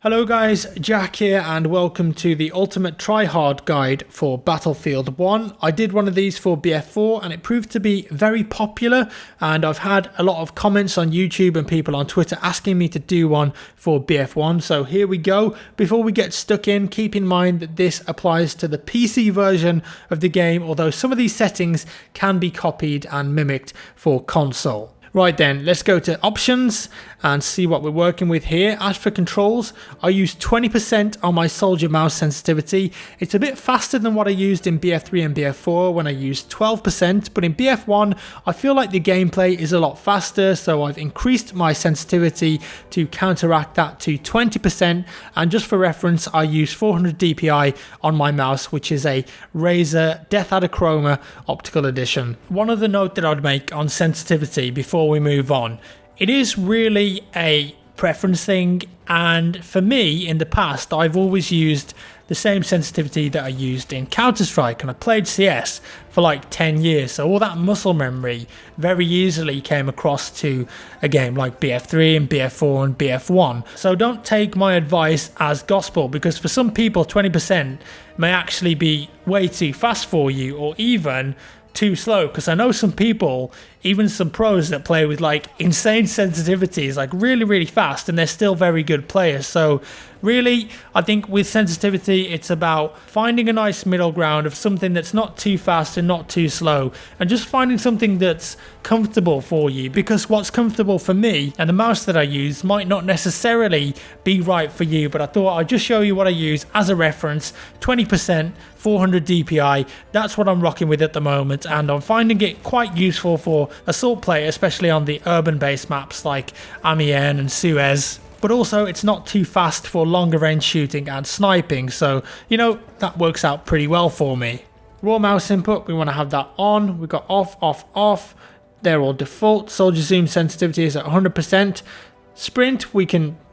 Hello guys, Jack here and welcome to the Ultimate Tryhard guide for Battlefield 1. I did one of these for BF4 and it proved to be very popular, and I've had a lot of comments on YouTube and people on Twitter asking me to do one for BF1. So here we go. Before we get stuck in, keep in mind that this applies to the PC version of the game, although some of these settings can be copied and mimicked for console. Right then, let's go to options and see what we're working with here. As for controls, I use 20% on my soldier mouse sensitivity. It's a bit faster than what I used in BF3 and BF4 when I used 12%, but in BF1, I feel like the gameplay is a lot faster, so I've increased my sensitivity to counteract that to 20%, and just for reference, I use 400 DPI on my mouse, which is a Razer Death Adachroma Optical Edition. One other note that I'd make on sensitivity before we move on, it is really a preference thing, and for me in the past I've always used the same sensitivity that I used in Counter-Strike, and I played CS for like 10 years, so all that muscle memory very easily came across to a game like BF3 and BF4 and BF1. So don't take my advice as gospel, because for some people 20% may actually be way too fast for you, or even too slow, because I know some people, even some pros that play with like insane sensitivities, like really fast, and they're still very good players. So really, I think with sensitivity, it's about finding a nice middle ground of something that's not too fast and not too slow, and just finding something that's comfortable for you, because what's comfortable for me and the mouse that I use might not necessarily be right for you. But I thought I'd just show you what I use as a reference. 20%, 400 DPI, that's what I'm rocking with at the moment, and I'm finding it quite useful for assault play, especially on the urban based maps like Amiens and Suez. But also it's not too fast for longer range shooting and sniping, so you know, that works out pretty well for me. Raw mouse input, we want to have that on. We've got off. They're all default. Soldier zoom sensitivity is at 100%. Sprint,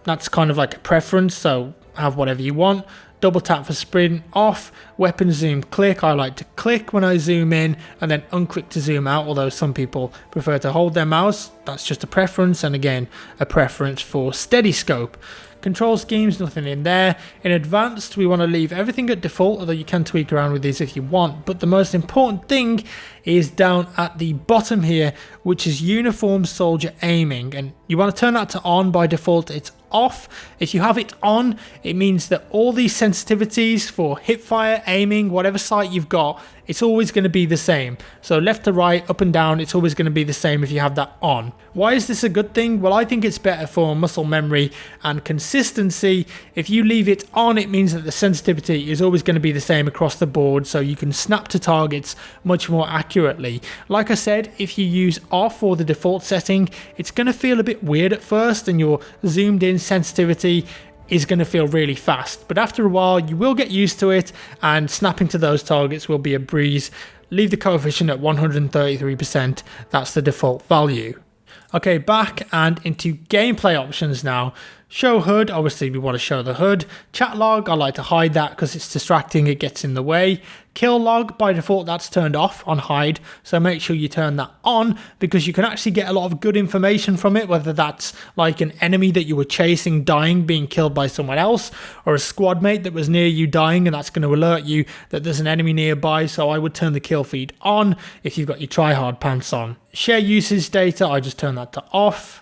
that's kind of like a preference, so have whatever you want. Double tap for sprint off. Weapon zoom click, I like to click when I zoom in and then unclick to zoom out, although some people prefer to hold their mouse. That's just a preference, and again, a preference for steady scope. Control schemes, nothing in there. In advanced, we want to leave everything at default, although you can tweak around with these if you want. But the most important thing is down at the bottom here, which is uniform soldier aiming, and you want to turn that to on. By default it's off. If you have it on, it means that all these sensitivities for hipfire, aiming, whatever sight you've got, it's always going to be the same. So left to right, up and down, it's always going to be the same if you have that on. Why is this a good thing? Well, I think it's better for muscle memory and consistency. If you leave it on, it means that the sensitivity is always going to be the same across the board, so you can snap to targets much more accurately. Like I said, if you use off or the default setting, it's going to feel a bit weird at first, and your zoomed in sensitivity is going to feel really fast, but after a while you will get used to it and snapping to those targets will be a breeze. Leave the coefficient at 133%, that's the default value. Okay, back and into gameplay options now. Show HUD, obviously we want to show the HUD. Chat log, I like to hide that because it's distracting, it gets in the way. Kill log, by default that's turned off on hide, so make sure you turn that on, because you can actually get a lot of good information from it, whether that's like an enemy that you were chasing dying, being killed by someone else, or a squad mate that was near you dying, and that's going to alert you that there's an enemy nearby. So I would turn the kill feed on if you've got your Tryhard pants on. Share usage data, I just turn that to off.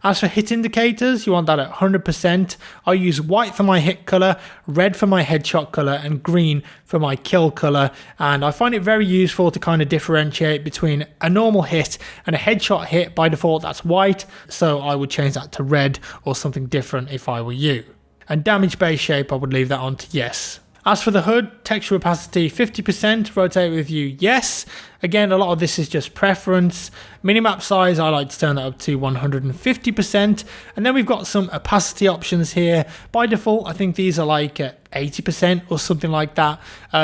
As for hit indicators, you want that at 100%. I use white for my hit color, red for my headshot color, and green for my kill color. And I find it very useful to kind of differentiate between a normal hit and a headshot hit. By default, that's white, so I would change that to red or something different if I were you. And damage base shape, I would leave that on to yes. As for the HUD, texture opacity 50%, rotate with view yes. Again, a lot of this is just preference. Minimap size, I like to turn that up to 150%. And then we've got some opacity options here. By default, I think these are like 80% or something like that.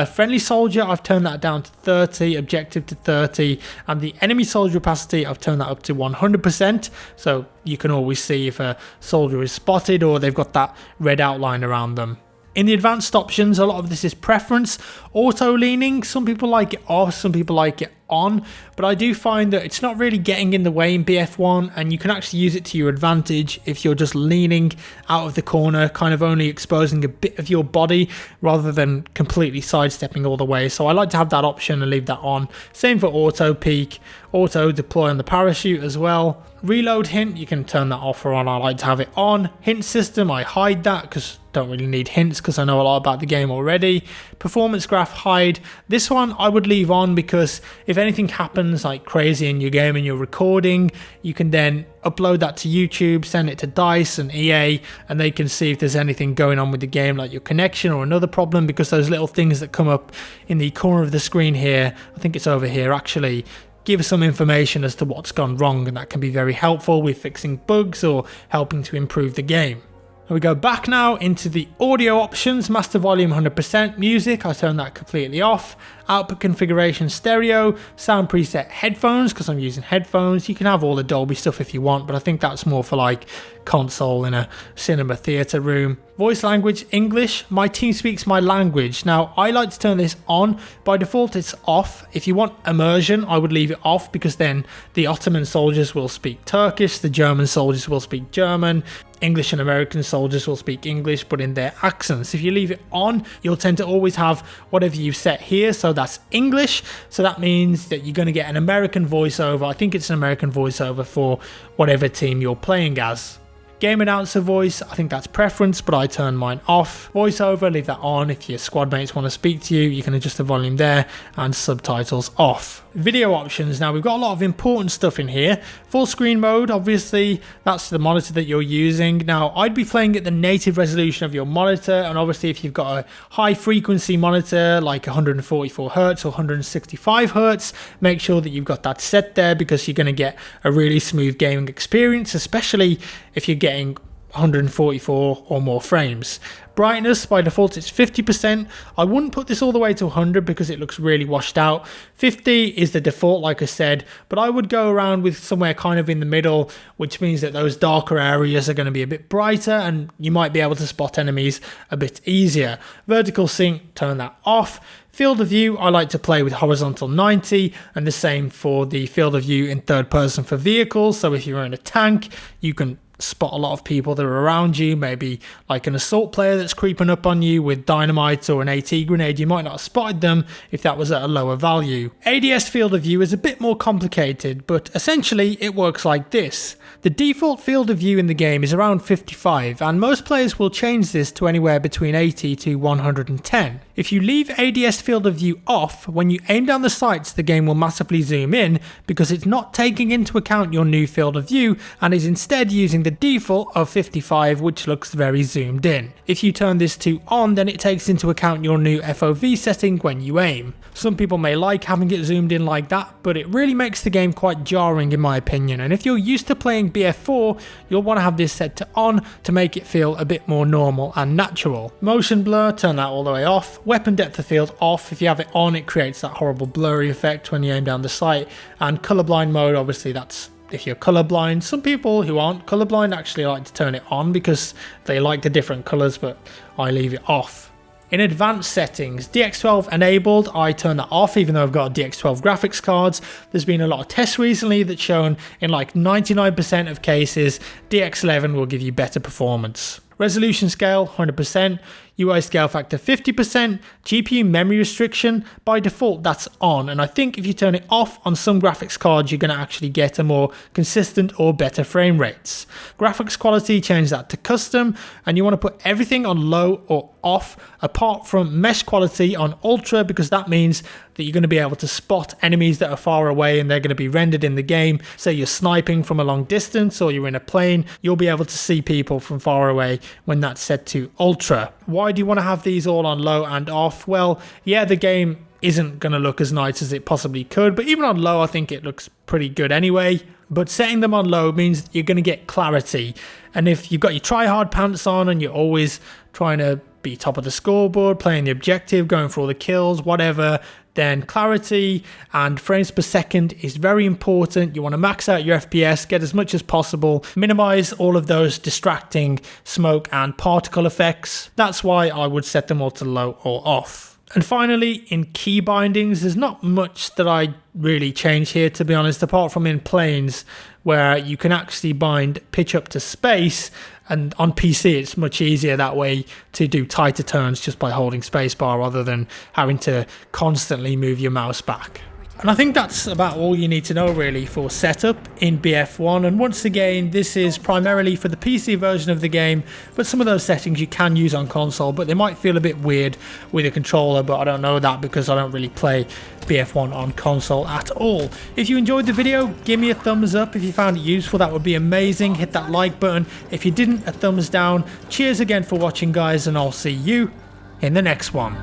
Friendly soldier, I've turned that down to 30, objective to 30, and the enemy soldier opacity, I've turned that up to 100%. So you can always see if a soldier is spotted or they've got that red outline around them. In the advanced options, a lot of this is preference. Auto leaning, some people like it off, some people like it on, but I do find that it's not really getting in the way in BF1, and you can actually use it to your advantage if you're just leaning out of the corner, kind of only exposing a bit of your body rather than completely sidestepping all the way. So I like to have that option and leave that on. Same for auto peek, auto deploy on the parachute as well. Reload hint, you can turn that off or on. I like to have it on. Hint system, I hide that because don't really need hints because I know a lot about the game already. Performance graph, hide. This one I would leave on because if anything happens like crazy in your game and you're recording, you can then upload that to YouTube, send it to DICE and EA, and they can see if there's anything going on with the game, like your connection or another problem, because those little things that come up in the corner of the screen here, I think it's over here actually, give some information as to what's gone wrong, and that can be very helpful with fixing bugs or helping to improve the game. And we go back now into the audio options, master volume 100%, music, I turn that completely off, output configuration stereo, sound preset headphones, because I'm using headphones. You can have all the Dolby stuff if you want, but I think that's more for like console in a cinema theatre room. Voice language, English, my team speaks my language. Now I like to turn this on, by default it's off. If you want immersion, I would leave it off because then the Ottoman soldiers will speak Turkish, the German soldiers will speak German, English and American soldiers will speak English but in their accents. If you leave it on, you'll tend to always have whatever you've set here, so that's English, so that means that you're going to get an American voiceover. I think it's an American voiceover for whatever team you're playing as. Game announcer voice, I think that's preference, but I turn mine off. Voiceover, leave that on. If your squad mates want to speak to you, you can adjust the volume there, and subtitles off. Video options, now we've got a lot of important stuff in here. Full screen mode, obviously that's the monitor that you're using. Now I'd be playing at the native resolution of your monitor, and obviously if you've got a high frequency monitor like 144 Hz or 165 Hz, make sure that you've got that set there because you're going to get a really smooth gaming experience, especially if you're getting 144 or more frames. Brightness, by default it's 50%. I wouldn't put this all the way to 100 because it looks really washed out. 50 is the default, like I said, but I would go around with somewhere kind of in the middle, which means that those darker areas are going to be a bit brighter and you might be able to spot enemies a bit easier. Vertical sync, turn that off. Field of view, I like to play with horizontal 90, and the same for the field of view in third person for vehicles. So if you're in a tank, you can spot a lot of people that are around you, maybe like an assault player that's creeping up on you with dynamite or an AT grenade. You might not have spotted them if that was at a lower value. ADS field of view is a bit more complicated, but essentially it works like this. The default field of view in the game is around 55, and most players will change this to anywhere between 80 to 110. If you leave ADS field of view off, when you aim down the sights, the game will massively zoom in because it's not taking into account your new field of view and is instead using the default of 55, which looks very zoomed in. If you turn this to on, then it takes into account your new FOV setting when you aim. Some people may like having it zoomed in like that, but it really makes the game quite jarring in my opinion, and if you're used to playing BF4, you'll want to have this set to on to make it feel a bit more normal and natural. Motion blur, turn that all the way off. Weapon depth of field off. If you have it on, it creates that horrible blurry effect when you aim down the sight. And colorblind mode, obviously that's if you're colorblind. Some people who aren't colorblind actually like to turn it on because they like the different colors, but I leave it off. In advanced settings, DX12 enabled, I turn that off even though I've got DX12 graphics cards. There's been a lot of tests recently that's shown in like 99% of cases, DX11 will give you better performance. Resolution scale, 100%. UI scale factor 50%, GPU memory restriction, by default that's on, and I think if you turn it off on some graphics cards you're going to actually get a more consistent or better frame rates. Graphics quality, change that to custom, and you want to put everything on low or off apart from mesh quality on ultra, because that means that you're going to be able to spot enemies that are far away and they're going to be rendered in the game. Say you're sniping from a long distance or you're in a plane, you'll be able to see people from far away when that's set to ultra. Why do you want to have these all on low and off? Well, yeah, the game isn't going to look as nice as it possibly could, but even on low I think it looks pretty good anyway. But setting them on low means that you're going to get clarity, and if you've got your tryhard pants on and you're always trying to be top of the scoreboard, playing the objective, going for all the kills, whatever, then clarity and frames per second is very important. You want to max out your FPS, get as much as possible, minimize all of those distracting smoke and particle effects. That's why I would set them all to low or off. And finally, in key bindings, there's not much that I really change here, to be honest, apart from in planes where you can actually bind pitch up to space, and on PC it's much easier that way to do tighter turns just by holding spacebar rather than having to constantly move your mouse back. And I think that's about all you need to know really for setup in BF1. And once again, this is primarily for the PC version of the game, but some of those settings you can use on console, but they might feel a bit weird with a controller, but I don't know that because I don't really play BF1 on console at all. If you enjoyed the video, give me a thumbs up. If you found it useful, that would be amazing. Hit that like button. If you didn't, a thumbs down. Cheers again for watching, guys, and I'll see you in the next one.